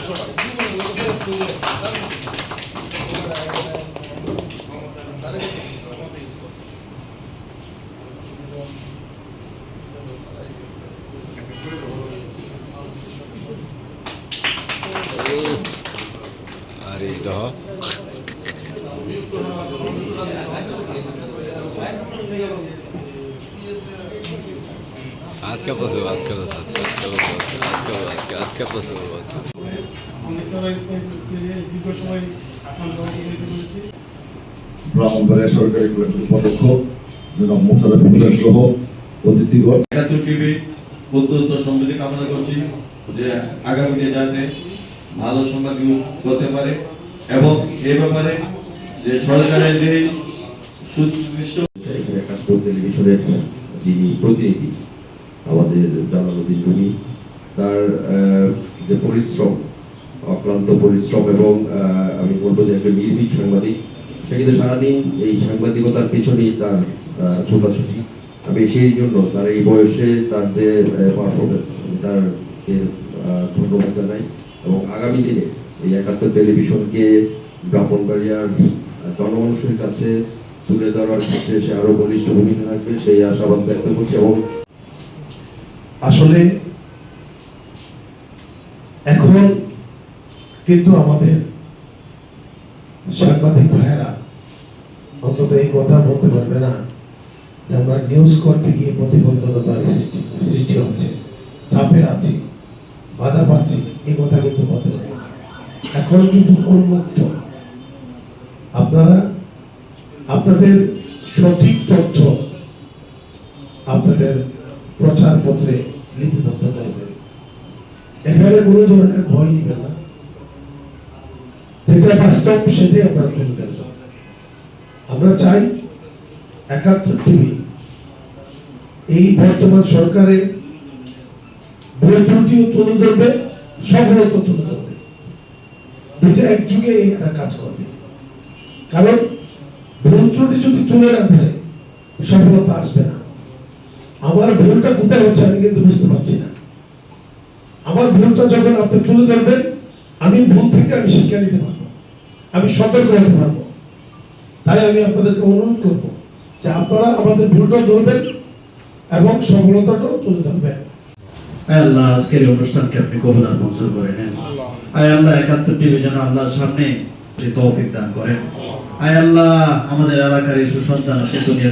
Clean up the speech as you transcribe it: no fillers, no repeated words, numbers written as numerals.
Hari dah. Atka pasal. Brahmanbaria সরকারি পদক্ষ মোসাদা সহ অতিথিগণ অত্যন্ত সমৃদ্ধি কামনা করছি যে আগামীতে যাতে ভালো সংবাদ নিউজ করতে পারে এবং এই ব্যাপারে যে সরকারের যে সুনির্দিষ্ট টেলিভিশনের যিনি প্রতিনিধি আমাদের জালালউদ্দিন রুমি তার যে পরিশ্রম অক্লান্ত পরিশ্রম এবং আমি বলবো যে একজন নির্ভীক সাংবাদিক সে কিন্তু সারাদিন এই সাংবাদিকতার পেছনেই তার ছোটাছুটি আমি সেই জন্য তার এই বয়সে তার যে পারফরমেন্স তার ধন্যবাদ জানাই এবং আগামী দিনে এই ৭১ টেলিভিশনকে ব্রাহ্মণবাড়িয়ার জনমানুষের কাছে তুলে ধরার ক্ষেত্রে সে আরো বলিষ্ঠ ভূমিকা রাখবে সেই আশাবাদ ব্যক্ত করছি। এবং আসলে এখন কিন্তু আমাদের সাংবাদিক ভাইয়েরা অন্তত এই কথা বলতে পারবে না যে আমরা নিউজ করতে গিয়ে প্রতিবন্ধকতার সৃষ্টি হচ্ছে, চাপে আছি, বাধা পাচ্ছি, এই কথা কিন্তু বলতে পারবে না। এখন কিন্তু উন্মুক্ত, আপনারা আপনাদের সঠিক তথ্য আপনাদের প্রচারপত্রে লিপিবদ্ধ করবেন, এখানে কোনো ধরনের ভয় নেবেন না, যেটা বাস্তব সেটাই আপনারা তুলবেন। আমরা চাই ৭১ টিভি এই বর্তমান সরকারের ভুল ত্রুটিও তুলে ধরবে, সফলতা তুলে ধরবে, দুটো একযুগে এরা কাজ করবে। কারণ ভুল ত্রুটি যদি তুলে না ধরে সফলতা আসবে না। আমার ভুলটা কোথায় হচ্ছে আমি কিন্তু বুঝতে পারছি না। আমার ভুলটা যখন আপনি তুলে ধরবেন, আমি ভুল থেকে আমি শিক্ষা নিতে পারবো, আমি সতর্ক হতে পারবো। তাই আমি আপনাদেরকে অনুরোধ করবো যে আপনারা আমাদের ভুলটা ধরবেন এবং সফলতাটাও তুলে ধরবেন। আল্লাহ আজকের এই অনুষ্ঠানকে আপনি কবুল আর মঞ্জুর করে নেন। আয় আল্লাহ ৭১ টিভি যেন আল্লাহর সামনে তৌফিক দান করেন। আয় আল্লাহ আমাদের এলাকার এই সুসন্তান দুনিয়া